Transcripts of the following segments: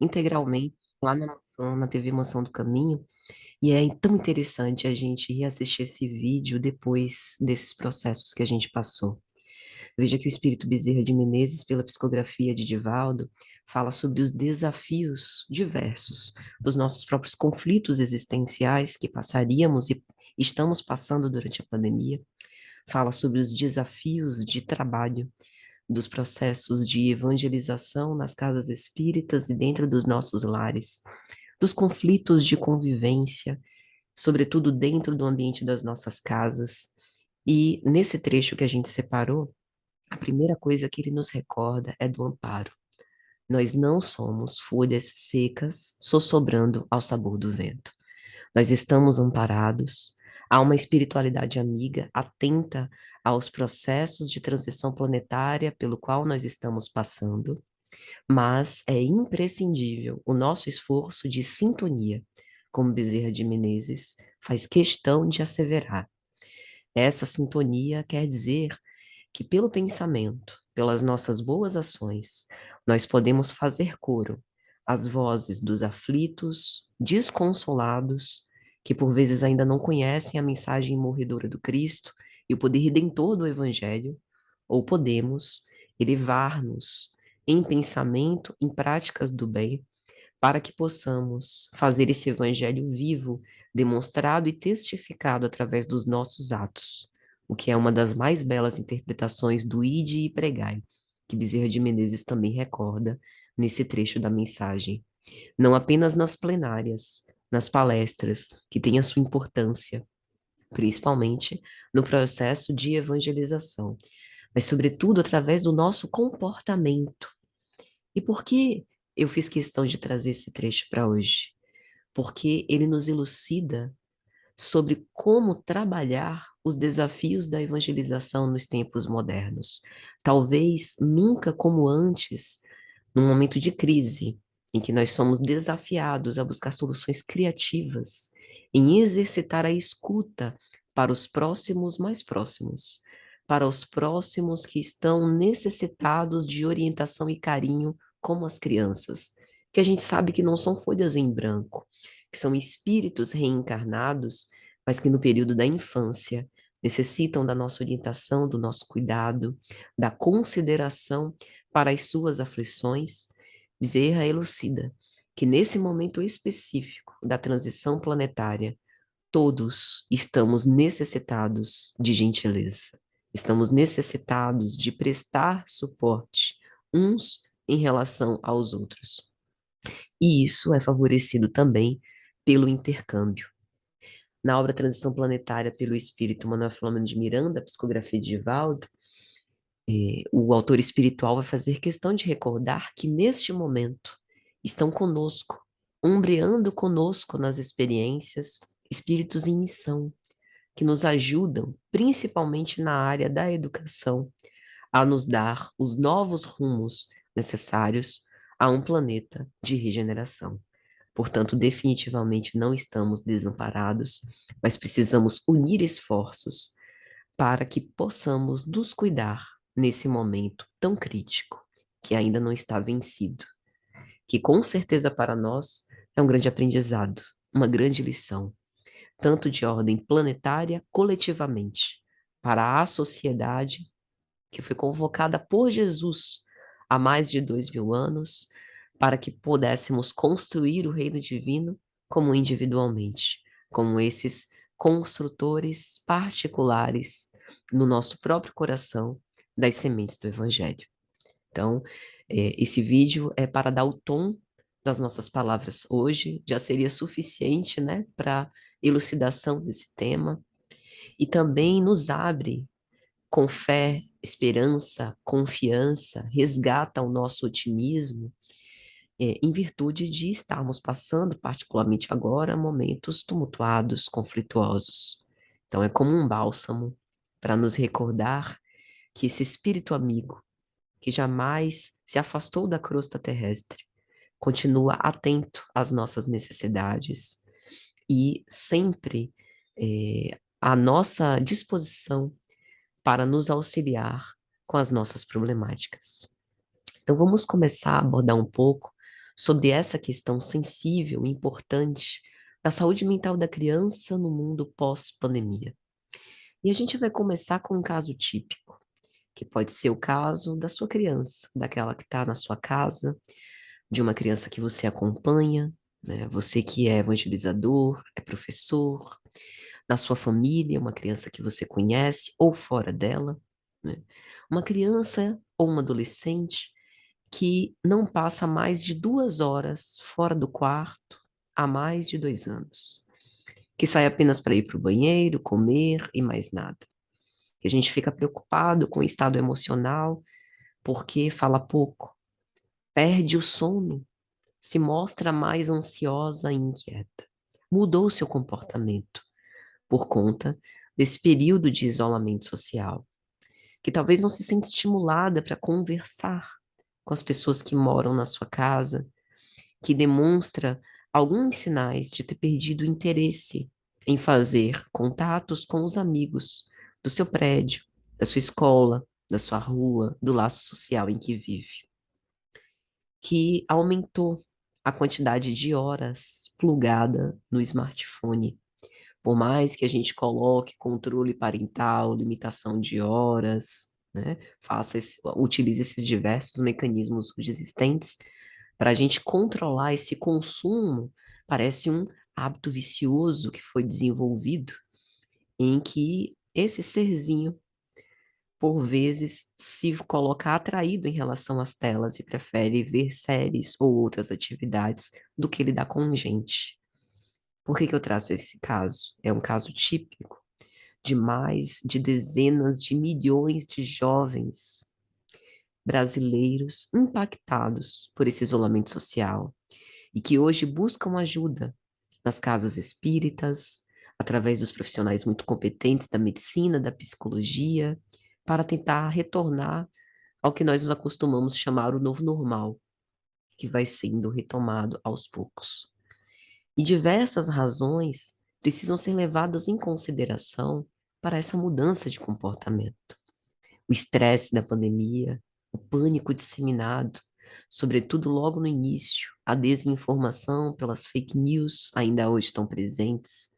integralmente lá na Mansão, na TV Mansão do Caminho. E é tão interessante a gente reassistir esse vídeo depois desses processos que a gente passou. Veja que o Espírito Bezerra de Menezes, pela psicografia de Divaldo, fala sobre os desafios diversos dos nossos próprios conflitos existenciais que passaríamos e estamos passando durante a pandemia. Fala sobre os desafios de trabalho, dos processos de evangelização nas casas espíritas e dentro dos nossos lares, dos conflitos de convivência, sobretudo dentro do ambiente das nossas casas. E nesse trecho que a gente separou, a primeira coisa que ele nos recorda é do amparo. Nós não somos folhas secas sossobrando ao sabor do vento. Nós estamos amparados. Há uma espiritualidade amiga, atenta aos processos de transição planetária pelo qual nós estamos passando, mas é imprescindível o nosso esforço de sintonia, como Bezerra de Menezes faz questão de asseverar. Essa sintonia quer dizer que, pelo pensamento, pelas nossas boas ações, nós podemos fazer coro às vozes dos aflitos, desconsolados, que por vezes ainda não conhecem a mensagem morredora do Cristo e o poder redentor do Evangelho, ou podemos elevar-nos em pensamento, em práticas do bem, para que possamos fazer esse evangelho vivo, demonstrado e testificado através dos nossos atos, o que é uma das mais belas interpretações do Ide e Pregai, que Bezerra de Menezes também recorda nesse trecho da mensagem. Não apenas nas plenárias, nas palestras, que tem a sua importância, principalmente no processo de evangelização, mas sobretudo através do nosso comportamento. E por que eu fiz questão de trazer esse trecho para hoje? Porque ele nos elucida sobre como trabalhar os desafios da evangelização nos tempos modernos. Talvez nunca como antes, num momento de crise, em que nós somos desafiados a buscar soluções criativas, em exercitar a escuta para os próximos mais próximos, para os próximos que estão necessitados de orientação e carinho, como as crianças, que a gente sabe que não são folhas em branco, que são espíritos reencarnados, mas que no período da infância necessitam da nossa orientação, do nosso cuidado, da consideração para as suas aflições. Bezerra elucida que nesse momento específico da transição planetária, todos estamos necessitados de gentileza, estamos necessitados de prestar suporte uns em relação aos outros. E isso é favorecido também pelo intercâmbio. Na obra Transição Planetária pelo Espírito Manuel Filomeno de Miranda, Psicografia de Divaldo, o autor espiritual vai fazer questão de recordar que neste momento estão conosco, umbreando conosco nas experiências, espíritos em missão, que nos ajudam, principalmente na área da educação, a nos dar os novos rumos necessários a um planeta de regeneração. Portanto, definitivamente não estamos desamparados, mas precisamos unir esforços para que possamos nos cuidar nesse momento tão crítico, que ainda não está vencido, que com certeza para nós é um grande aprendizado, uma grande lição, tanto de ordem planetária coletivamente, para a sociedade que foi convocada por Jesus há mais de 2000 anos, para que pudéssemos construir o reino divino como individualmente, como esses construtores particulares no nosso próprio coração das sementes do Evangelho. Então, esse vídeo é para dar o tom das nossas palavras hoje, já seria suficiente, né, para elucidação desse tema, e também nos abre com fé, esperança, confiança, resgata o nosso otimismo, em virtude de estarmos passando, particularmente agora, momentos tumultuados, conflituosos. Então, é como um bálsamo para nos recordar que esse espírito amigo, que jamais se afastou da crosta terrestre, continua atento às nossas necessidades e sempre à nossa disposição para nos auxiliar com as nossas problemáticas. Então, vamos começar a abordar um pouco sobre essa questão sensível e importante da saúde mental da criança no mundo pós-pandemia. E a gente vai começar com um caso típico, que pode ser o caso da sua criança, daquela que está na sua casa, de uma criança que você acompanha, né? Você que é evangelizador, é professor, na sua família, uma criança que você conhece ou fora dela, né? Uma criança ou uma adolescente que não passa mais de 2 horas fora do quarto há mais de 2 anos, que sai apenas para ir para o banheiro, comer e mais nada. Que a gente fica preocupado com o estado emocional porque fala pouco, perde o sono, se mostra mais ansiosa e inquieta. Mudou seu comportamento por conta desse período de isolamento social, que talvez não se sente estimulada para conversar com as pessoas que moram na sua casa, que demonstra alguns sinais de ter perdido o interesse em fazer contatos com os amigos do seu prédio, da sua escola, da sua rua, do laço social em que vive, que aumentou a quantidade de horas plugada no smartphone. Por mais que a gente coloque controle parental, limitação de horas, né, utilize esses diversos mecanismos existentes para a gente controlar esse consumo, parece um hábito vicioso que foi desenvolvido, em que esse serzinho, por vezes, se coloca atraído em relação às telas e prefere ver séries ou outras atividades do que lidar com gente. Por que que eu traço esse caso? É um caso típico de mais de dezenas de milhões de jovens brasileiros impactados por esse isolamento social e que hoje buscam ajuda nas casas espíritas, através dos profissionais muito competentes da medicina, da psicologia, para tentar retornar ao que nós nos acostumamos chamar o novo normal, que vai sendo retomado aos poucos. E diversas razões precisam ser levadas em consideração para essa mudança de comportamento. O estresse da pandemia, o pânico disseminado, sobretudo logo no início, a desinformação pelas fake news ainda hoje estão presentes,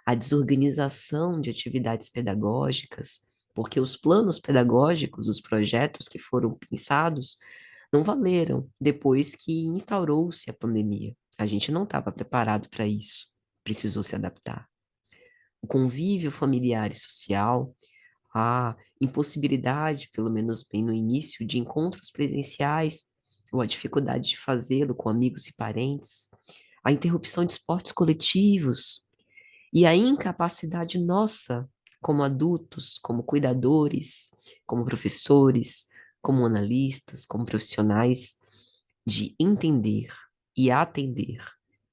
a desorganização de atividades pedagógicas, porque os planos pedagógicos, os projetos que foram pensados, não valeram depois que instaurou-se a pandemia. A gente não estava preparado para isso, precisou se adaptar. O convívio familiar e social, a impossibilidade, pelo menos bem no início, de encontros presenciais, ou a dificuldade de fazê-lo com amigos e parentes, a interrupção de esportes coletivos e a incapacidade nossa, como adultos, como cuidadores, como professores, como analistas, como profissionais, de entender e atender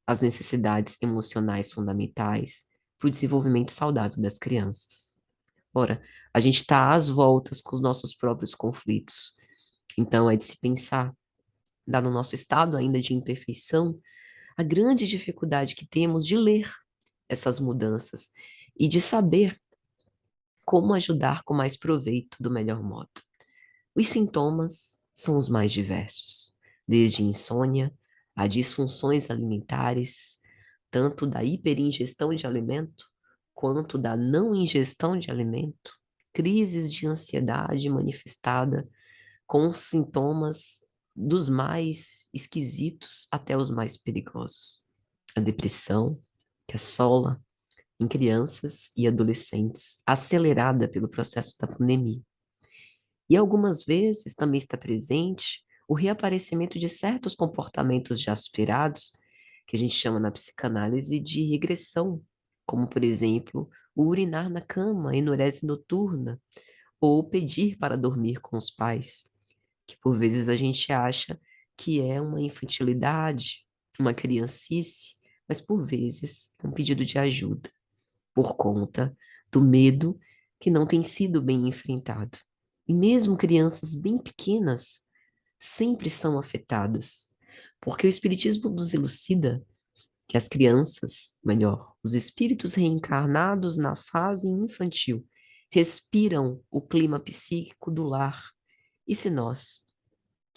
às necessidades emocionais fundamentais para o desenvolvimento saudável das crianças. Ora, a gente está às voltas com os nossos próprios conflitos. Então, é de se pensar, dado o nosso estado ainda de imperfeição, a grande dificuldade que temos de ler essas mudanças e de saber como ajudar com mais proveito do melhor modo. Os sintomas são os mais diversos, desde insônia a disfunções alimentares, tanto da hiperingestão de alimento quanto da não ingestão de alimento, crises de ansiedade manifestada com sintomas dos mais esquisitos até os mais perigosos. A depressão, que assola em crianças e adolescentes, acelerada pelo processo da pandemia. E algumas vezes também está presente o reaparecimento de certos comportamentos já superados, que a gente chama na psicanálise de regressão, como, por exemplo, o urinar na cama, enurese noturna, ou pedir para dormir com os pais, que por vezes a gente acha que é uma infantilidade, uma criancice, mas por vezes é um pedido de ajuda por conta do medo que não tem sido bem enfrentado. E mesmo crianças bem pequenas sempre são afetadas, porque o Espiritismo nos elucida que as crianças, melhor, os espíritos reencarnados na fase infantil, respiram o clima psíquico do lar. E se nós,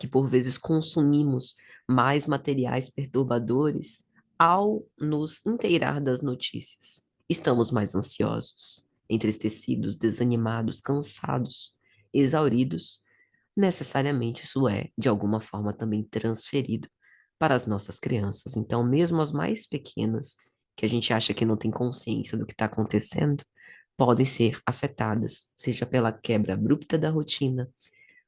que por vezes consumimos mais materiais perturbadores ao nos inteirar das notícias. Estamos mais ansiosos, entristecidos, desanimados, cansados, exauridos. Necessariamente isso é, de alguma forma, também transferido para as nossas crianças. Então, mesmo as mais pequenas, que a gente acha que não tem consciência do que está acontecendo, podem ser afetadas, seja pela quebra abrupta da rotina,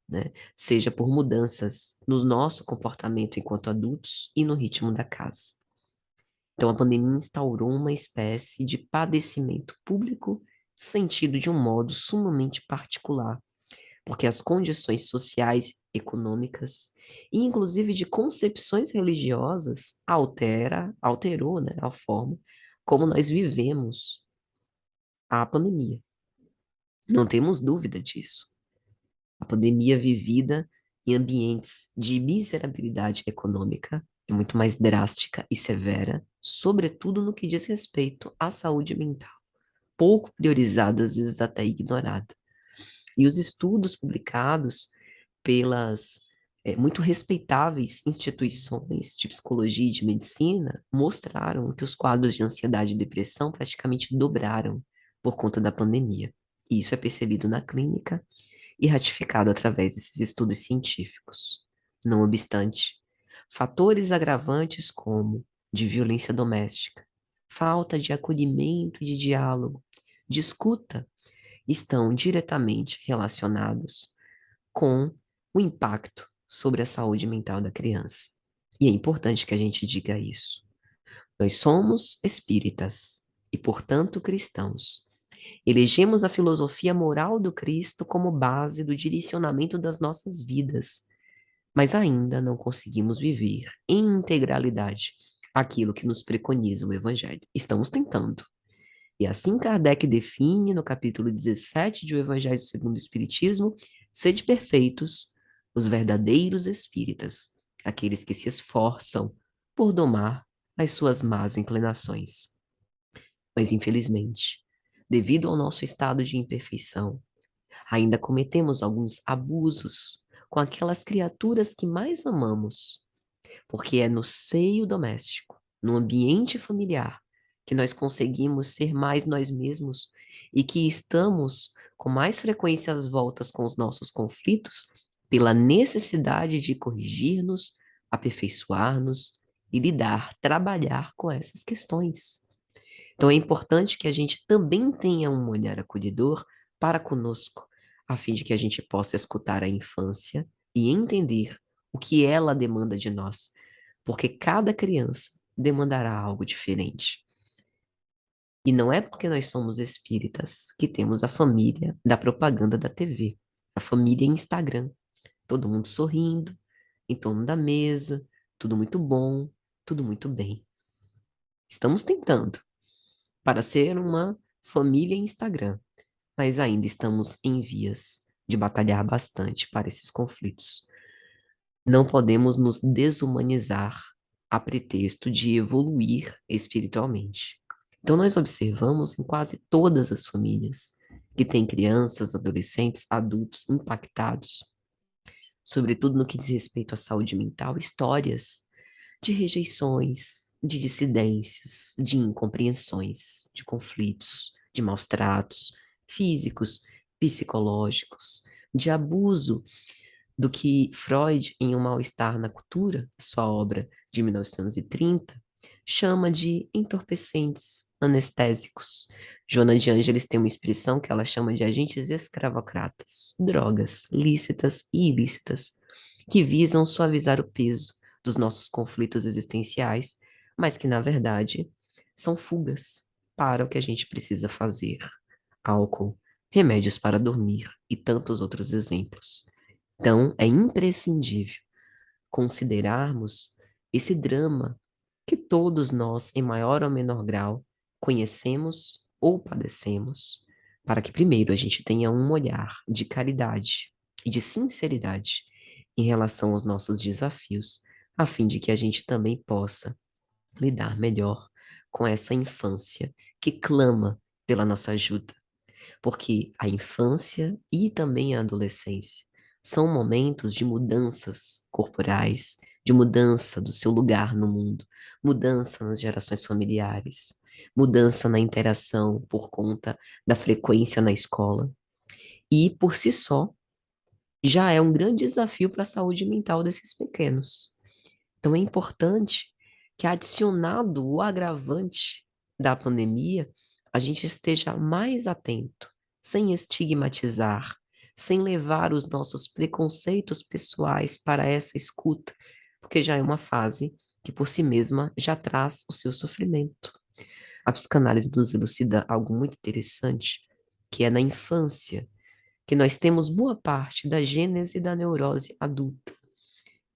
né? Seja por mudanças no nosso comportamento enquanto adultos e no ritmo da casa. Então, a pandemia instaurou uma espécie de padecimento público, sentido de um modo sumamente particular, porque as condições sociais, econômicas e inclusive de concepções religiosas alterou, né, a forma como nós vivemos a pandemia. Não temos dúvida disso. A pandemia vivida em ambientes de miserabilidade econômica é muito mais drástica e severa, sobretudo no que diz respeito à saúde mental, pouco priorizada, às vezes até ignorada. E os estudos publicados pelas muito respeitáveis instituições de psicologia e de medicina mostraram que os quadros de ansiedade e depressão praticamente dobraram por conta da pandemia. E isso é percebido na clínica e ratificado através desses estudos científicos. Não obstante, fatores agravantes como de violência doméstica, falta de acolhimento, de diálogo, de escuta, estão diretamente relacionados com o impacto sobre a saúde mental da criança. E é importante que a gente diga isso. Nós somos espíritas e, portanto, cristãos. Elegemos a filosofia moral do Cristo como base do direcionamento das nossas vidas, mas ainda não conseguimos viver em integralidade aquilo que nos preconiza o Evangelho. Estamos tentando. E assim Kardec define no capítulo 17 de O Evangelho segundo o Espiritismo: sede perfeitos, os verdadeiros espíritas, aqueles que se esforçam por domar as suas más inclinações. Mas, infelizmente, devido ao nosso estado de imperfeição, ainda cometemos alguns abusos com aquelas criaturas que mais amamos, porque é no seio doméstico, no ambiente familiar, que nós conseguimos ser mais nós mesmos e que estamos com mais frequência às voltas com os nossos conflitos pela necessidade de corrigir-nos, aperfeiçoar-nos e lidar, trabalhar com essas questões. Então é importante que a gente também tenha um olhar acolhedor para conosco, a fim de que a gente possa escutar a infância e entender o que ela demanda de nós, porque cada criança demandará algo diferente. E não é porque nós somos espíritas que temos a família da propaganda da TV, a família Instagram, todo mundo sorrindo, em torno da mesa, tudo muito bom, tudo muito bem. Estamos tentando para ser uma família Instagram, mas ainda estamos em vias de batalhar bastante para esses conflitos. Não podemos nos desumanizar a pretexto de evoluir espiritualmente. Então, nós observamos em quase todas as famílias que têm crianças, adolescentes, adultos impactados, sobretudo no que diz respeito à saúde mental, histórias de rejeições, de dissidências, de incompreensões, de conflitos, de maus tratos físicos, psicológicos, de abuso do que Freud, em O Mal-Estar na Cultura, sua obra de 1930, chama de entorpecentes anestésicos. Joana de Ângeles tem uma expressão que ela chama de agentes escravocratas, drogas lícitas e ilícitas, que visam suavizar o peso dos nossos conflitos existenciais, mas que, na verdade, são fugas para o que a gente precisa fazer. Álcool, remédios para dormir e tantos outros exemplos. Então, é imprescindível considerarmos esse drama que todos nós, em maior ou menor grau, conhecemos ou padecemos, para que primeiro a gente tenha um olhar de caridade e de sinceridade em relação aos nossos desafios, a fim de que a gente também possa lidar melhor com essa infância que clama pela nossa ajuda, porque a infância e também a adolescência São momentos de mudanças corporais, de mudança do seu lugar no mundo, mudança nas gerações familiares, mudança na interação por conta da frequência na escola. E, por si só, já é um grande desafio para a saúde mental desses pequenos. Então, é importante que, adicionado o agravante da pandemia, a gente esteja mais atento, sem estigmatizar, sem levar os nossos preconceitos pessoais para essa escuta, porque já é uma fase que, por si mesma, já traz o seu sofrimento. A psicanálise nos elucida algo muito interessante, que é na infância, que nós temos boa parte da gênese da neurose adulta.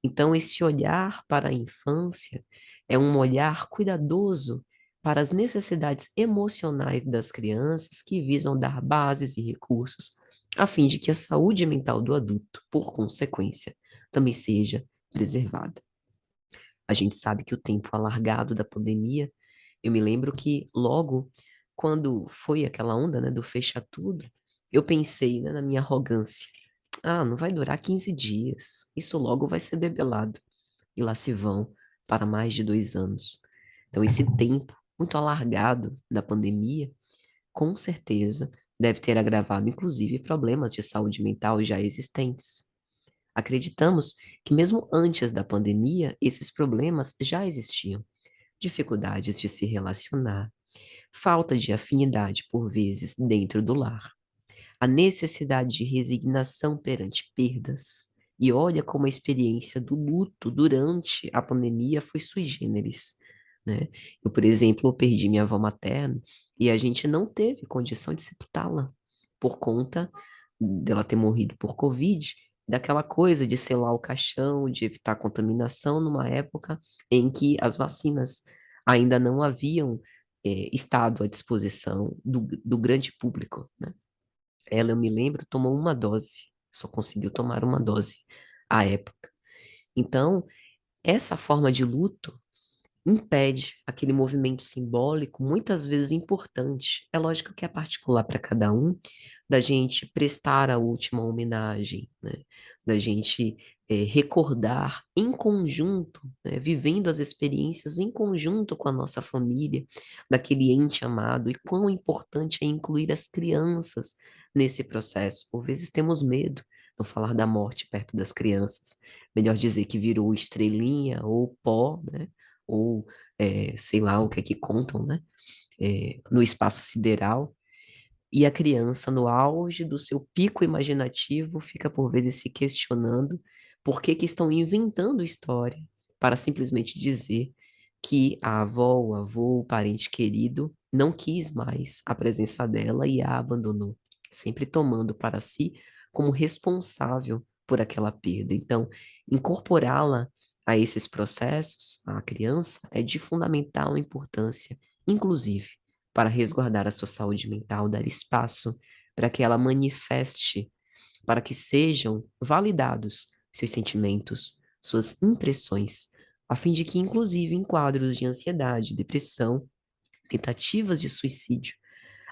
Então, esse olhar para a infância é um olhar cuidadoso para as necessidades emocionais das crianças que visam dar bases e recursos a fim de que a saúde mental do adulto, por consequência, também seja preservada. A gente sabe que o tempo alargado da pandemia, eu me lembro que logo quando foi aquela onda, né, do fecha tudo, eu pensei, né, na minha arrogância. Ah, não vai durar 15 dias. Isso logo vai ser debelado. E lá se vão para mais de 2 anos. Então, esse tempo muito alargado da pandemia, com certeza, deve ter agravado, inclusive, problemas de saúde mental já existentes. Acreditamos que, mesmo antes da pandemia, esses problemas já existiam. Dificuldades de se relacionar, falta de afinidade, por vezes, dentro do lar, a necessidade de resignação perante perdas. E olha como a experiência do luto durante a pandemia foi sui generis, né? Eu, por exemplo, perdi minha avó materna e a gente não teve condição de sepultá-la por conta dela ter morrido por Covid, daquela coisa de selar o caixão, de evitar contaminação numa época em que as vacinas ainda não haviam estado à disposição do grande público, né? Ela, eu me lembro, tomou uma dose, só conseguiu tomar uma dose à época. Então, essa forma de luto impede aquele movimento simbólico, muitas vezes importante. É lógico que é particular para cada um, da gente prestar a última homenagem, né? Da gente recordar em conjunto, né? Vivendo as experiências em conjunto com a nossa família, daquele ente amado, e quão importante é incluir as crianças nesse processo. Por vezes temos medo, não falar da morte perto das crianças. Melhor dizer que virou estrelinha ou pó, né? Ou sei lá o que é que contam, né? No espaço sideral, e a criança, no auge do seu pico imaginativo, fica por vezes se questionando por que que estão inventando história para simplesmente dizer que a avó, o avô, o parente querido não quis mais a presença dela e a abandonou, sempre tomando para si como responsável por aquela perda. Então, incorporá-la a esses processos, a criança, é de fundamental importância, inclusive para resguardar a sua saúde mental, dar espaço para que ela manifeste, para que sejam validados seus sentimentos, suas impressões, a fim de que, inclusive, em quadros de ansiedade, depressão, tentativas de suicídio,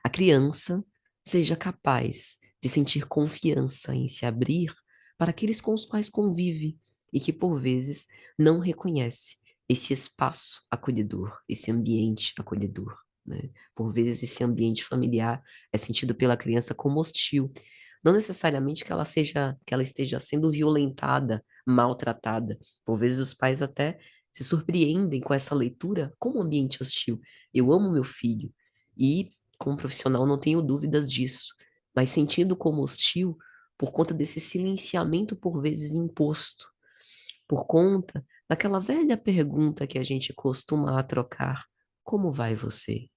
a criança seja capaz de sentir confiança em se abrir para aqueles com os quais convive e que, por vezes, não reconhece esse espaço acolhedor, esse ambiente acolhedor, né? Por vezes, esse ambiente familiar é sentido pela criança como hostil. Não necessariamente que ela esteja sendo violentada, maltratada. Por vezes, os pais até se surpreendem com essa leitura como um ambiente hostil. Eu amo meu filho. E como profissional, não tenho dúvidas disso, mas sentindo como hostil por conta desse silenciamento por vezes imposto, por conta daquela velha pergunta que a gente costuma trocar: como vai você?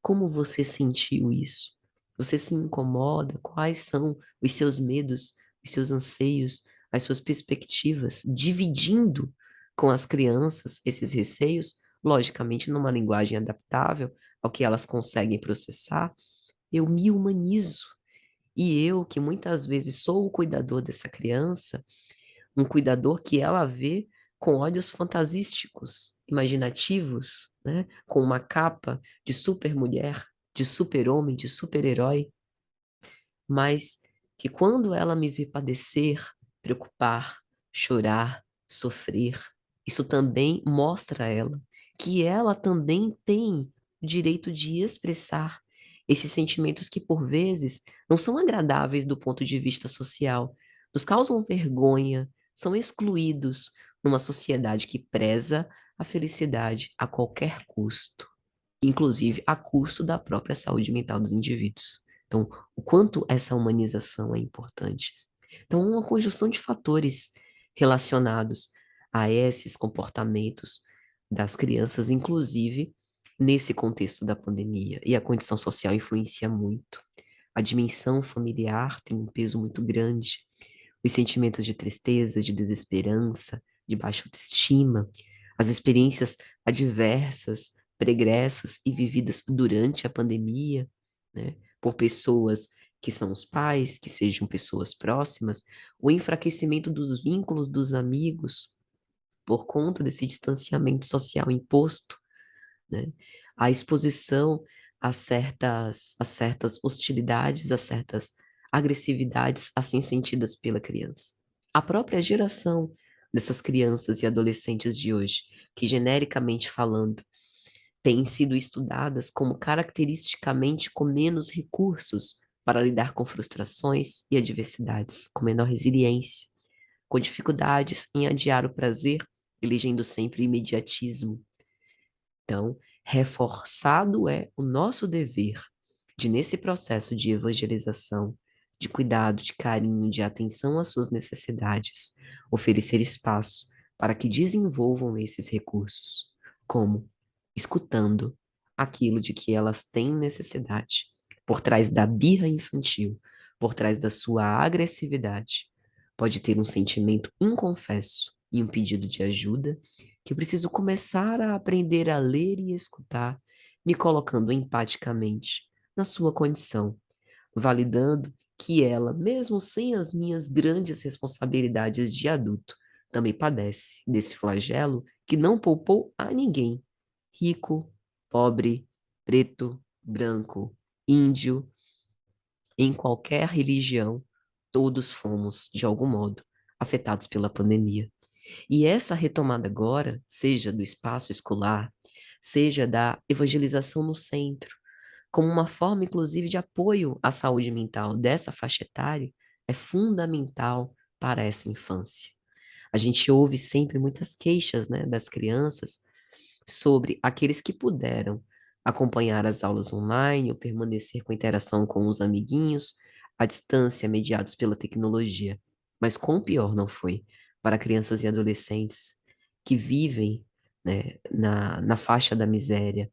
Como você sentiu isso? Você se incomoda? Quais são os seus medos, os seus anseios, as suas perspectivas, dividindo com as crianças esses receios, logicamente numa linguagem adaptável ao que elas conseguem processar. Eu me humanizo. E eu, que muitas vezes sou o cuidador dessa criança, um cuidador que ela vê com olhos fantasísticos, imaginativos, né? Com uma capa de supermulher, de super-homem, de super-herói, mas que quando ela me vê padecer, preocupar, chorar, sofrer. Isso também mostra a ela que ela também tem o direito de expressar esses sentimentos que, por vezes, não são agradáveis do ponto de vista social, nos causam vergonha, são excluídos numa sociedade que preza a felicidade a qualquer custo, inclusive a custo da própria saúde mental dos indivíduos. Então, o quanto essa humanização é importante. Então, uma conjunção de fatores relacionados a esses comportamentos das crianças, inclusive nesse contexto da pandemia. E a condição social influencia muito. A dimensão familiar tem um peso muito grande. Os sentimentos de tristeza, de desesperança, de baixa autoestima, as experiências adversas, pregressas e vividas durante a pandemia, né, por pessoas que são os pais, que sejam pessoas próximas, o enfraquecimento dos vínculos dos amigos por conta desse distanciamento social imposto, né? A exposição a certas hostilidades, a certas agressividades assim sentidas pela criança. A própria geração dessas crianças e adolescentes de hoje, que genericamente falando, têm sido estudadas como caracteristicamente com menos recursos para lidar com frustrações e adversidades, com menor resiliência, com dificuldades em adiar o prazer, elegendo sempre o imediatismo. Então, reforçado é o nosso dever de, nesse processo de evangelização, de cuidado, de carinho, de atenção às suas necessidades, oferecer espaço para que desenvolvam esses recursos, como escutando aquilo de que elas têm necessidade, por trás da birra infantil, por trás da sua agressividade, pode ter um sentimento inconfesso e um pedido de ajuda que eu preciso começar a aprender a ler e escutar, me colocando empaticamente na sua condição, validando que ela, mesmo sem as minhas grandes responsabilidades de adulto, também padece desse flagelo que não poupou a ninguém, rico, pobre, preto, branco, índio, em qualquer religião, todos fomos, de algum modo, afetados pela pandemia. E essa retomada agora, seja do espaço escolar, seja da evangelização no centro, como uma forma, inclusive, de apoio à saúde mental dessa faixa etária, é fundamental para essa infância. A gente ouve sempre muitas queixas, né, das crianças sobre aqueles que puderam acompanhar as aulas online ou permanecer com interação com os amiguinhos à distância, mediados pela tecnologia. Mas quão pior não foi para crianças e adolescentes que vivem, né, na faixa da miséria,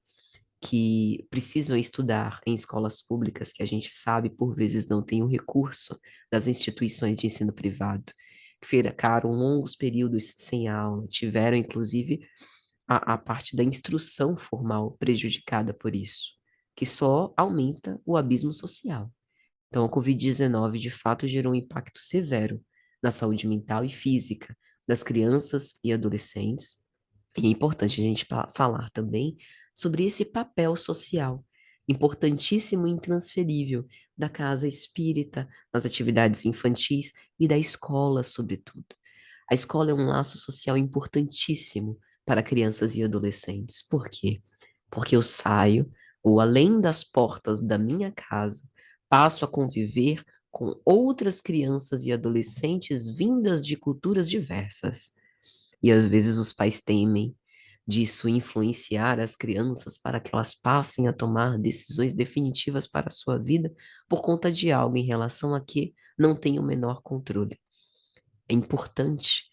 que precisam estudar em escolas públicas que a gente sabe por vezes não tem o recurso das instituições de ensino privado, que ficaram longos períodos sem aula, tiveram inclusive a parte da instrução formal prejudicada por isso, que só aumenta o abismo social. Então, a Covid-19 de fato gerou um impacto severo na saúde mental e física das crianças e adolescentes, e é importante a gente falar também sobre esse papel social, importantíssimo e intransferível, da casa espírita, nas atividades infantis e da escola, sobretudo. A escola é um laço social importantíssimo para crianças e adolescentes. Por quê? Porque eu saio, ou além das portas da minha casa, passo a conviver com outras crianças e adolescentes vindas de culturas diversas. E às vezes os pais temem disso influenciar as crianças para que elas passem a tomar decisões definitivas para a sua vida por conta de algo em relação a que não tem o menor controle. É importante,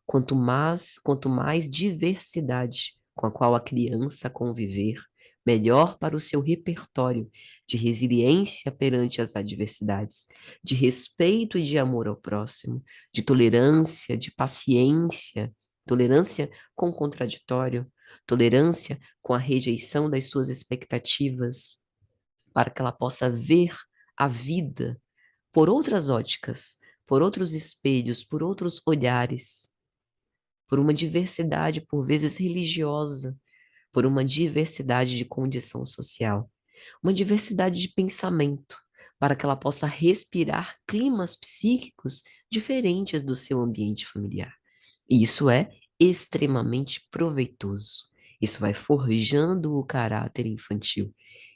quanto mais diversidade com a qual a criança conviver, melhor para o seu repertório de resiliência perante as adversidades, de respeito e de amor ao próximo, de tolerância, de paciência, tolerância com o contraditório, tolerância com a rejeição das suas expectativas, para que ela possa ver a vida por outras óticas, por outros espelhos, por outros olhares, por uma diversidade, por vezes religiosa, por uma diversidade de condição social, uma diversidade de pensamento, para que ela possa respirar climas psíquicos diferentes do seu ambiente familiar. E isso é extremamente proveitoso. Isso vai forjando o caráter infantil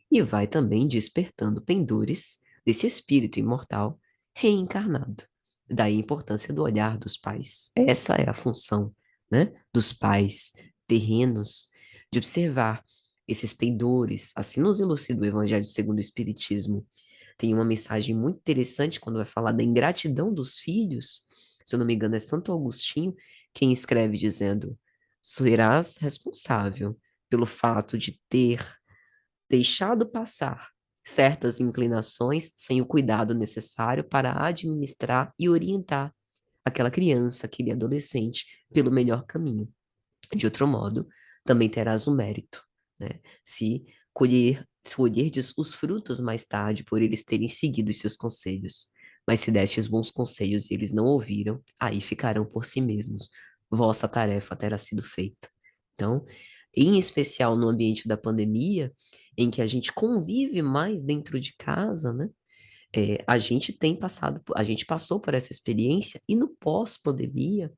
e vai também despertando pendores desse espírito imortal reencarnado. Daí a importância do olhar dos pais. Essa é a função, né, dos pais terrenos, de observar esses pendores. Assim nos elucida o Evangelho segundo o Espiritismo. Tem uma mensagem muito interessante quando vai falar da ingratidão dos filhos. Se eu não me engano, é Santo Agostinho quem escreve dizendo: serás responsável pelo fato de ter deixado passar certas inclinações sem o cuidado necessário para administrar e orientar aquela criança, aquele adolescente, pelo melhor caminho. De outro modo, também terás o mérito, né? Se colherdes os frutos mais tarde por eles terem seguido os seus conselhos. Mas se destes bons conselhos e eles não ouviram, aí ficarão por si mesmos. Vossa tarefa terá sido feita. Então, em especial no ambiente da pandemia, em que a gente convive mais dentro de casa, né? A gente tem passado, a gente passou por essa experiência e no pós-pandemia,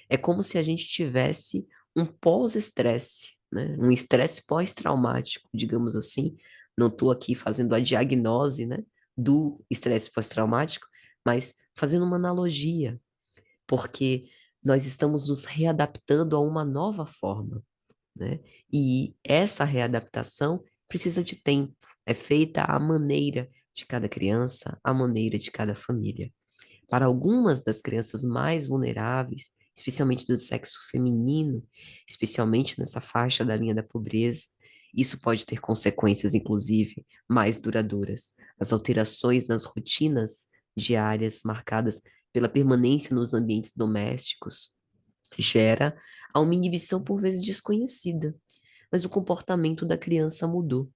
é como se a gente tivesse um pós-estresse, né? Um estresse pós-traumático, digamos assim. Não estou aqui fazendo a diagnose, né, do estresse pós-traumático, mas fazendo uma analogia, porque nós estamos nos readaptando a uma nova forma, né? E essa readaptação precisa de tempo, é feita à maneira de cada criança, à maneira de cada família. Para algumas das crianças mais vulneráveis, especialmente do sexo feminino, especialmente nessa faixa da linha da pobreza, isso pode ter consequências, inclusive, mais duradouras. As alterações nas rotinas diárias, marcadas pela permanência nos ambientes domésticos, gera a uma inibição por vezes desconhecida, mas o comportamento da criança mudou.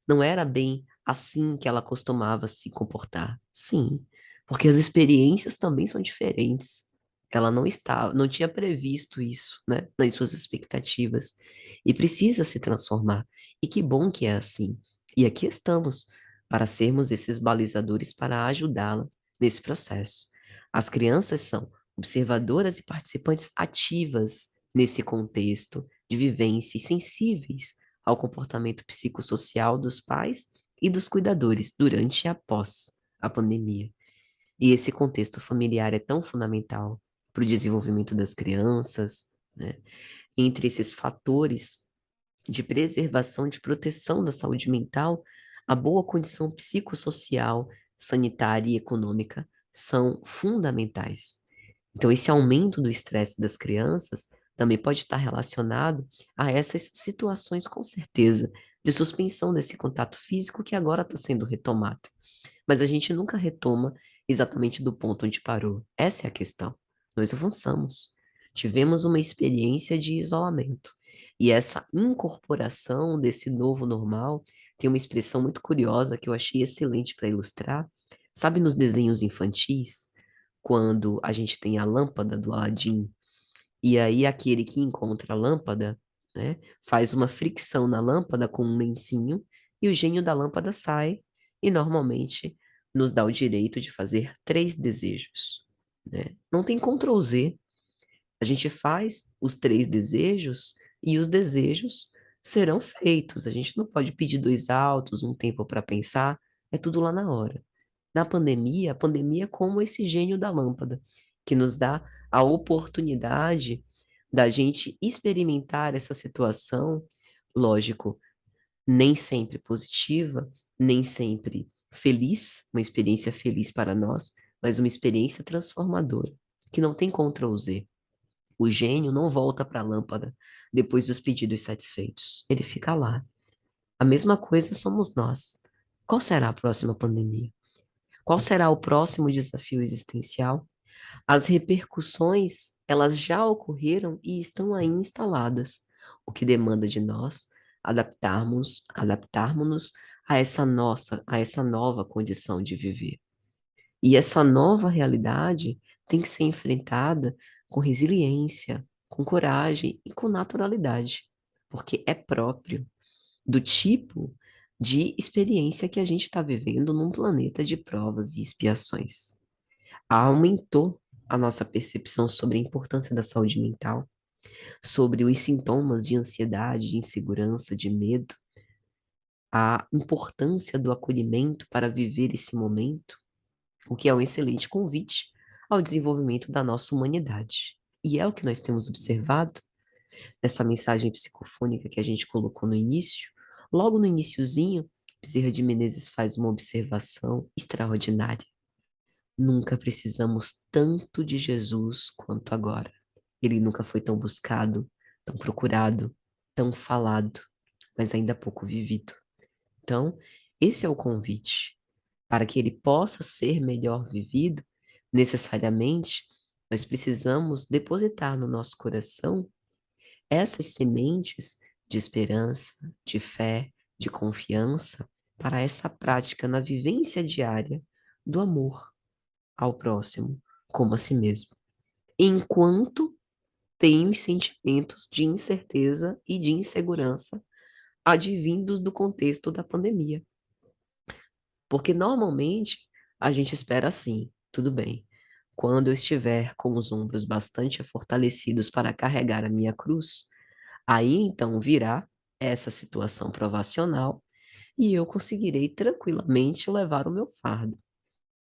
Não era bem assim que ela costumava se comportar. Sim, porque as experiências também são diferentes. Ela não tinha previsto isso, né, nas suas expectativas e precisa se transformar. E que bom que é assim. E aqui estamos para sermos esses balizadores para ajudá-la nesse processo. As crianças são observadoras e participantes ativas nesse contexto de vivência e sensíveis ao comportamento psicossocial dos pais e dos cuidadores durante e após a pandemia. E esse contexto familiar é tão fundamental para o desenvolvimento das crianças, né? Entre esses fatores de preservação, de proteção da saúde mental, a boa condição psicossocial, sanitária e econômica são fundamentais. Então, esse aumento do estresse das crianças também pode estar relacionado a essas situações, com certeza, de suspensão desse contato físico que agora está sendo retomado. Mas a gente nunca retoma exatamente do ponto onde parou. Essa é a questão. Nós avançamos. Tivemos uma experiência de isolamento. E essa incorporação desse novo normal tem uma expressão muito curiosa que eu achei excelente para ilustrar. Sabe nos desenhos infantis, quando a gente tem a lâmpada do Aladim, e aí aquele que encontra a lâmpada, né, faz uma fricção na lâmpada com um lencinho, e o gênio da lâmpada sai, e normalmente nos dá o direito de fazer 3 desejos, né? Não tem Ctrl Z. A gente faz os 3 desejos e os desejos serão feitos. A gente não pode pedir 2 autos, um tempo para pensar, é tudo lá na hora. Na pandemia, a pandemia é como esse gênio da lâmpada, que nos dá a oportunidade da gente experimentar essa situação, lógico, nem sempre positiva, nem sempre feliz, uma experiência feliz para nós, mas uma experiência transformadora, que não tem Ctrl Z. O gênio não volta para a lâmpada depois dos pedidos satisfeitos. Ele fica lá. A mesma coisa somos nós. Qual será a próxima pandemia? Qual será o próximo desafio existencial? As repercussões, elas já ocorreram e estão aí instaladas, o que demanda de nós adaptarmos-nos a essa nova condição de viver. E essa nova realidade tem que ser enfrentada com resiliência, com coragem e com naturalidade, porque é próprio do tipo de experiência que a gente está vivendo num planeta de provas e expiações. Aumentou a nossa percepção sobre a importância da saúde mental, sobre os sintomas de ansiedade, de insegurança, de medo, a importância do acolhimento para viver esse momento, o que é um excelente convite ao desenvolvimento da nossa humanidade. E é o que nós temos observado nessa mensagem psicofônica que a gente colocou no início. Logo no iniciozinho, Bezerra de Menezes faz uma observação extraordinária. Nunca precisamos tanto de Jesus quanto agora. Ele nunca foi tão buscado, tão procurado, tão falado, mas ainda pouco vivido. Então, esse é o convite. Para que ele possa ser melhor vivido, necessariamente, nós precisamos depositar no nosso coração essas sementes de esperança, de fé, de confiança, para essa prática na vivência diária do amor ao próximo, como a si mesmo. Enquanto tem os sentimentos de incerteza e de insegurança advindos do contexto da pandemia. Porque normalmente a gente espera assim, tudo bem. Quando eu estiver com os ombros bastante fortalecidos para carregar a minha cruz, aí então virá essa situação provacional e eu conseguirei tranquilamente levar o meu fardo.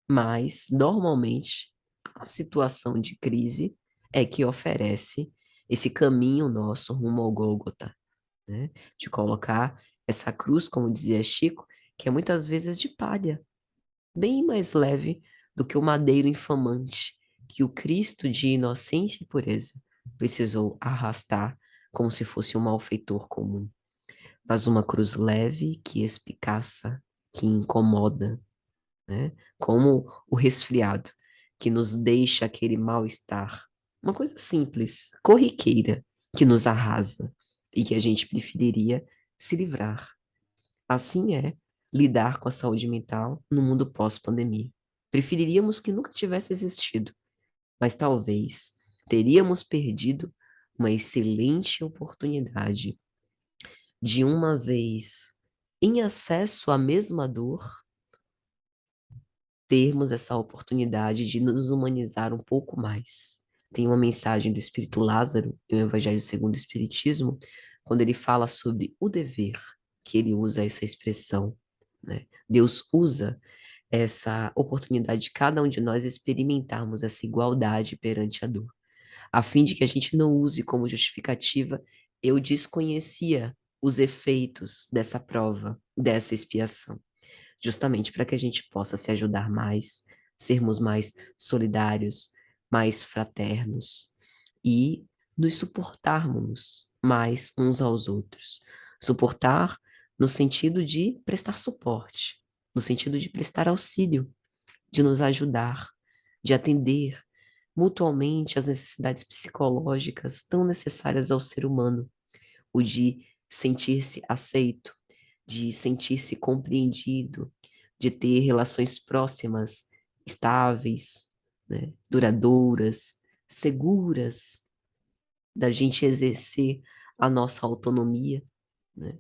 Mas, normalmente, a situação de crise é que oferece esse caminho nosso rumo ao Gólgota, né? De colocar essa cruz, como dizia Chico, que é muitas vezes de palha, bem mais leve do que o madeiro infamante que o Cristo de inocência e pureza precisou arrastar como se fosse um malfeitor comum. Mas uma cruz leve que espicaça, que incomoda, né? Como o resfriado, que nos deixa aquele mal-estar. Uma coisa simples, corriqueira, que nos arrasa e que a gente preferiria se livrar. Assim é lidar com a saúde mental no mundo pós-pandemia. Preferiríamos que nunca tivesse existido, mas talvez teríamos perdido uma excelente oportunidade de uma vez em acesso à mesma dor, termos essa oportunidade de nos humanizar um pouco mais. Tem uma mensagem do Espírito Lázaro, no Evangelho segundo o Espiritismo, quando ele fala sobre o dever, que ele usa essa expressão, né? Deus usa essa oportunidade de cada um de nós experimentarmos essa igualdade perante a dor, a fim de que a gente não use como justificativa, eu desconhecia os efeitos dessa prova, dessa expiação, justamente para que a gente possa se ajudar mais, sermos mais solidários, mais fraternos e nos suportarmos mais uns aos outros. Suportar no sentido de prestar suporte, no sentido de prestar auxílio, de nos ajudar, de atender mutuamente as necessidades psicológicas tão necessárias ao ser humano, o de sentir-se aceito, de sentir-se compreendido, de ter relações próximas, estáveis, né, duradouras, seguras, da gente exercer a nossa autonomia, né?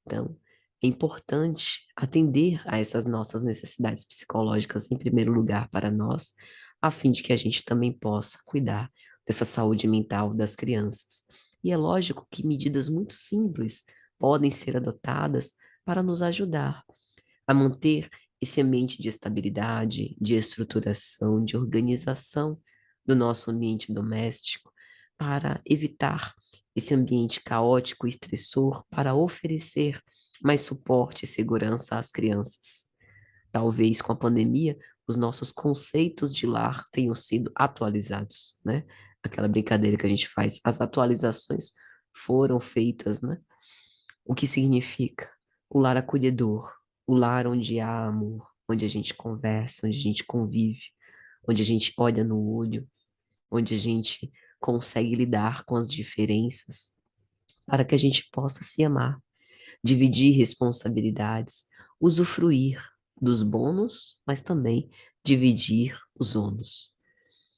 Então, é importante atender a essas nossas necessidades psicológicas em primeiro lugar para nós, a fim de que a gente também possa cuidar dessa saúde mental das crianças. E é lógico que medidas muito simples podem ser adotadas para nos ajudar a manter esse ambiente de estabilidade, de estruturação, de organização do nosso ambiente doméstico, para evitar esse ambiente caótico e estressor, para oferecer mais suporte e segurança às crianças. Talvez com a pandemia, os nossos conceitos de lar tenham sido atualizados, né? Aquela brincadeira que a gente faz, as atualizações foram feitas, né? O que significa o lar acolhedor, o lar onde há amor, onde a gente conversa, onde a gente convive, onde a gente olha no olho, onde a gente consegue lidar com as diferenças, para que a gente possa se amar, dividir responsabilidades, usufruir dos bônus, mas também dividir os ônus.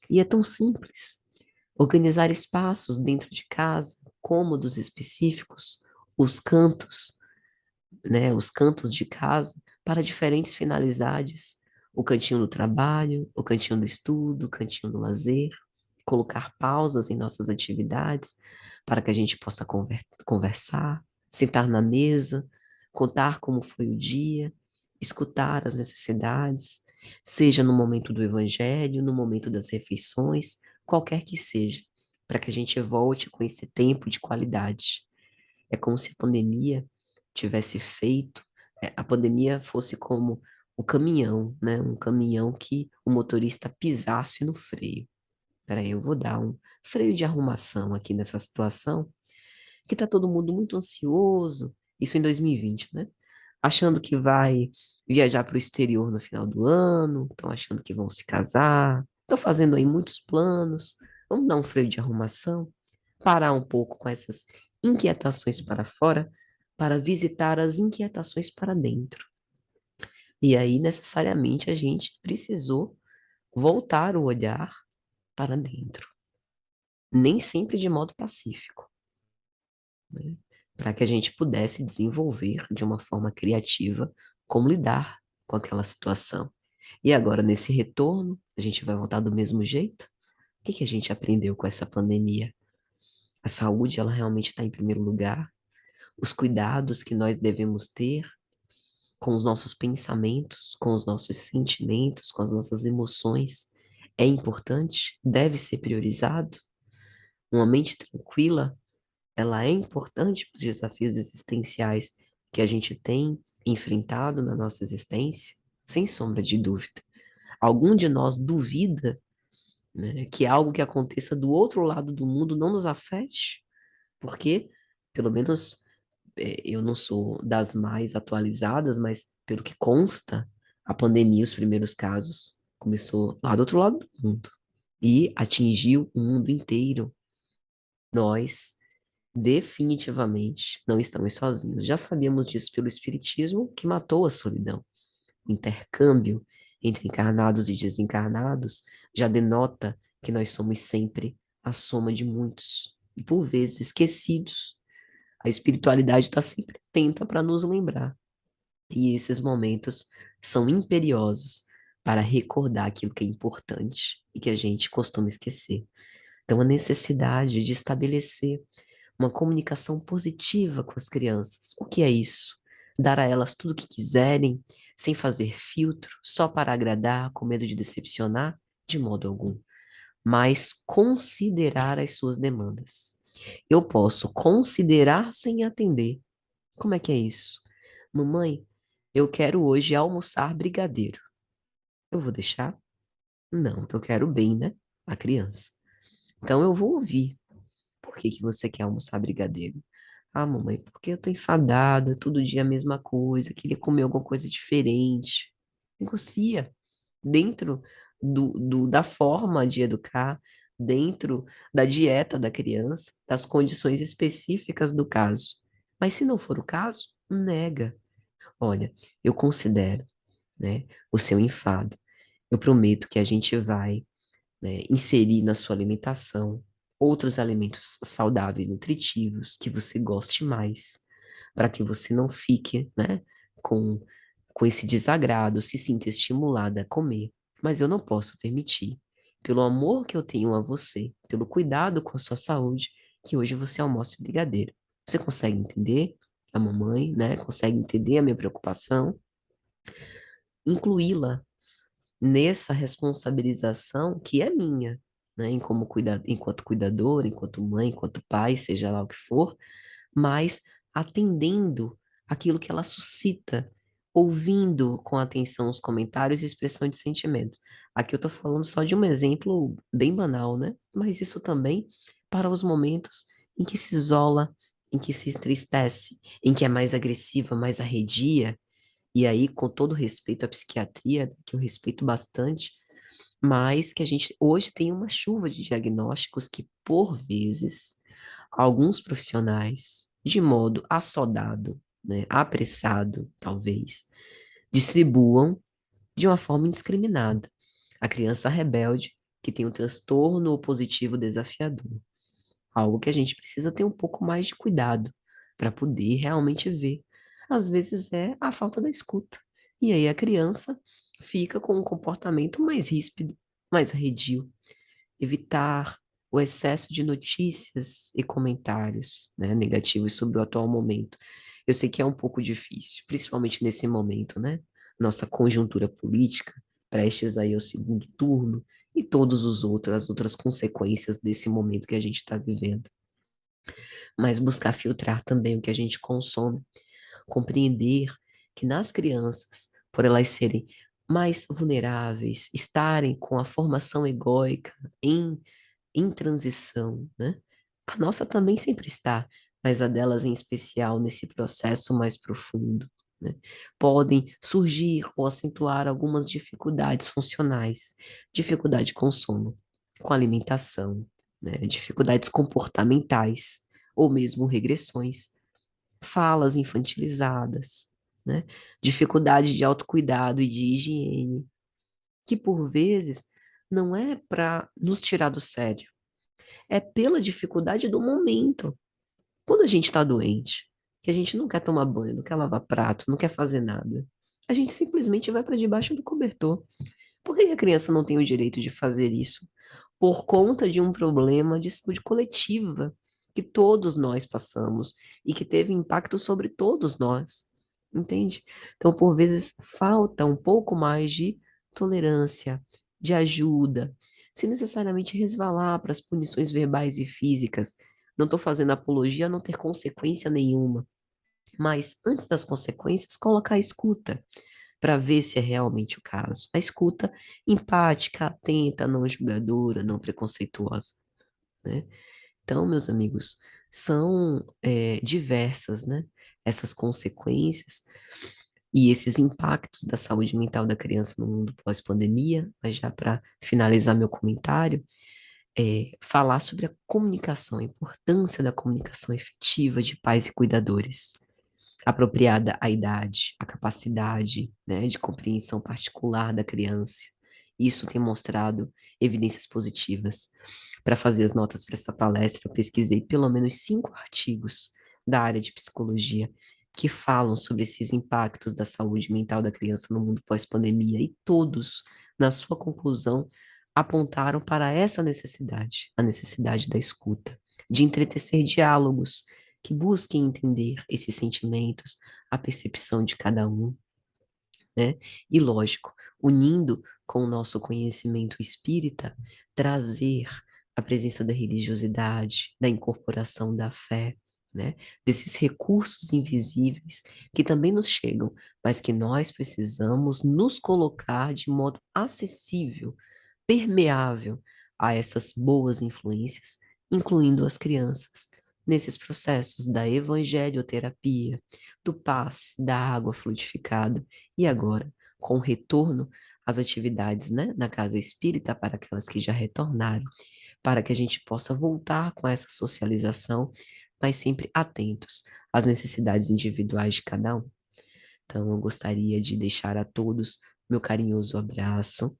E é tão simples. Organizar espaços dentro de casa, cômodos específicos, os cantos, né, os cantos de casa para diferentes finalidades, O cantinho do trabalho, o cantinho do estudo, o cantinho do lazer, colocar pausas em nossas atividades para que a gente possa conversar, sentar na mesa, contar como foi o dia, escutar as necessidades, seja no momento do evangelho, no momento das refeições, qualquer que seja, para que a gente volte com esse tempo de qualidade. É como se a pandemia tivesse feito, a pandemia fosse como o caminhão, né? Um caminhão que o motorista pisasse no freio. Peraí, eu vou dar um freio de arrumação aqui nessa situação, que tá todo mundo muito ansioso, isso em 2020, né? Achando que vai viajar para o exterior no final do ano, estão achando que vão se casar, estão fazendo aí muitos planos. Vamos dar um freio de arrumação, parar um pouco com essas inquietações para fora, para visitar as inquietações para dentro. E aí, necessariamente, a gente precisou voltar o olhar para dentro, nem sempre de modo pacífico, né? Para que a gente pudesse desenvolver de uma forma criativa como lidar com aquela situação. E agora, nesse retorno, a gente vai voltar do mesmo jeito? O que que a gente aprendeu com essa pandemia? A saúde, ela realmente está em primeiro lugar. Os cuidados que nós devemos ter com os nossos pensamentos, com os nossos sentimentos, com as nossas emoções, é importante, deve ser priorizado. Uma mente tranquila, ela é importante para os desafios existenciais que a gente tem enfrentado na nossa existência, sem sombra de dúvida. Algum de nós duvida, né, que algo que aconteça do outro lado do mundo não nos afete? Porque, pelo menos, eu não sou das mais atualizadas, mas pelo que consta, a pandemia, os primeiros casos, começou lá do outro lado do mundo e atingiu o mundo inteiro. Nós, definitivamente, não estamos sozinhos. Já sabíamos disso pelo Espiritismo, que matou a solidão. O intercâmbio entre encarnados e desencarnados já denota que nós somos sempre a soma de muitos, e por vezes esquecidos. A espiritualidade está sempre atenta para nos lembrar. E esses momentos são imperiosos para recordar aquilo que é importante e que a gente costuma esquecer. Então, a necessidade de estabelecer uma comunicação positiva com as crianças. O que é isso? Dar a elas tudo o que quiserem, sem fazer filtro, só para agradar, com medo de decepcionar? De modo algum. Mas considerar as suas demandas. Eu posso considerar sem atender. Como é que é isso? Mamãe, eu quero hoje almoçar brigadeiro. Eu vou deixar? Não, eu quero bem, né? A criança. Então eu vou ouvir. Por que que você quer almoçar brigadeiro? Ah, mamãe, porque eu tô enfadada, todo dia a mesma coisa, queria comer alguma coisa diferente. Negocia dentro da forma de educar, dentro da dieta da criança, das condições específicas do caso. Mas se não for o caso, nega. Olha, eu considero, né, o seu enfado. Eu prometo que a gente vai, né, inserir na sua alimentação outros alimentos saudáveis, nutritivos, que você goste mais, para que você não fique, né, com, com esse desagrado, se sinta estimulada a comer. Mas eu não posso permitir, pelo amor que eu tenho a você, pelo cuidado com a sua saúde, que hoje você almoce brigadeiro. Você consegue entender a mamãe, né? Consegue entender a minha preocupação? Incluí-la nessa responsabilização que é minha, né, em como enquanto cuidadora, enquanto mãe, enquanto pai, seja lá o que for, mas atendendo aquilo que ela suscita, ouvindo com atenção os comentários e expressão de sentimentos. Aqui eu estou falando só de um exemplo bem banal, né? Mas isso também para os momentos em que se isola, em que se entristece, em que é mais agressiva, mais arredia, e aí, com todo respeito à psiquiatria, que eu respeito bastante, mas que a gente hoje tem uma chuva de diagnósticos que, por vezes, alguns profissionais, de modo assodado, né, apressado, talvez, distribuam de uma forma indiscriminada. A criança rebelde que tem um transtorno opositivo desafiador. Algo que a gente precisa ter um pouco mais de cuidado para poder realmente ver. Às vezes é a falta da escuta. E aí a criança fica com um comportamento mais ríspido, mais arredio, evitar o excesso de notícias e comentários, né, negativos sobre o atual momento. Eu sei que é um pouco difícil, principalmente nesse momento, né? Nossa conjuntura política, prestes aí ao segundo turno, e todos os outros, as outras consequências desse momento que a gente está vivendo. Mas buscar filtrar também o que a gente consome, compreender que nas crianças, por elas serem mais vulneráveis, estarem com a formação egóica em transição, né? A nossa também sempre está, mas a delas em especial nesse processo mais profundo, né? Podem surgir ou acentuar algumas dificuldades funcionais, dificuldade com sono, com alimentação, né? Dificuldades comportamentais, ou mesmo regressões, falas infantilizadas, né? Dificuldade de autocuidado e de higiene, que por vezes não é para nos tirar do sério, é pela dificuldade do momento. Quando a gente está doente, que a gente não quer tomar banho, não quer lavar prato, não quer fazer nada, a gente simplesmente vai para debaixo do cobertor. Por que que a criança não tem o direito de fazer isso? Por conta de um problema de saúde coletiva que todos nós passamos e que teve impacto sobre todos nós, entende? Então, por vezes, falta um pouco mais de tolerância, de ajuda, sem necessariamente resvalar para as punições verbais e físicas. Não estou fazendo apologia a não ter consequência nenhuma, mas antes das consequências, colocar a escuta para ver se é realmente o caso. A escuta empática, atenta, não julgadora, não preconceituosa, né? Então, meus amigos, são diversas, né? Essas consequências e esses impactos da saúde mental da criança no mundo pós-pandemia, mas já para finalizar meu comentário, falar sobre a comunicação, a importância da comunicação efetiva de pais e cuidadores apropriada à idade, à capacidade, né, de compreensão particular da criança. Isso tem mostrado evidências positivas. Para fazer as notas para essa palestra, eu pesquisei pelo menos 5 artigos da área de psicologia que falam sobre esses impactos da saúde mental da criança no mundo pós-pandemia, e todos, na sua conclusão, apontaram para essa necessidade, a necessidade da escuta, de entretecer diálogos que busquem entender esses sentimentos, a percepção de cada um, né? E lógico, unindo com o nosso conhecimento espírita, trazer a presença da religiosidade, da incorporação da fé, né? Desses recursos invisíveis que também nos chegam, mas que nós precisamos nos colocar de modo acessível, permeável a essas boas influências, incluindo as crianças, nesses processos da evangelioterapia, do passe da água fluidificada e agora com o retorno às atividades, né, na casa espírita para aquelas que já retornaram, para que a gente possa voltar com essa socialização, mas sempre atentos às necessidades individuais de cada um. Então, eu gostaria de deixar a todos meu carinhoso abraço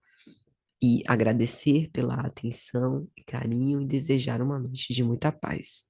e agradecer pela atenção e carinho e desejar uma noite de muita paz.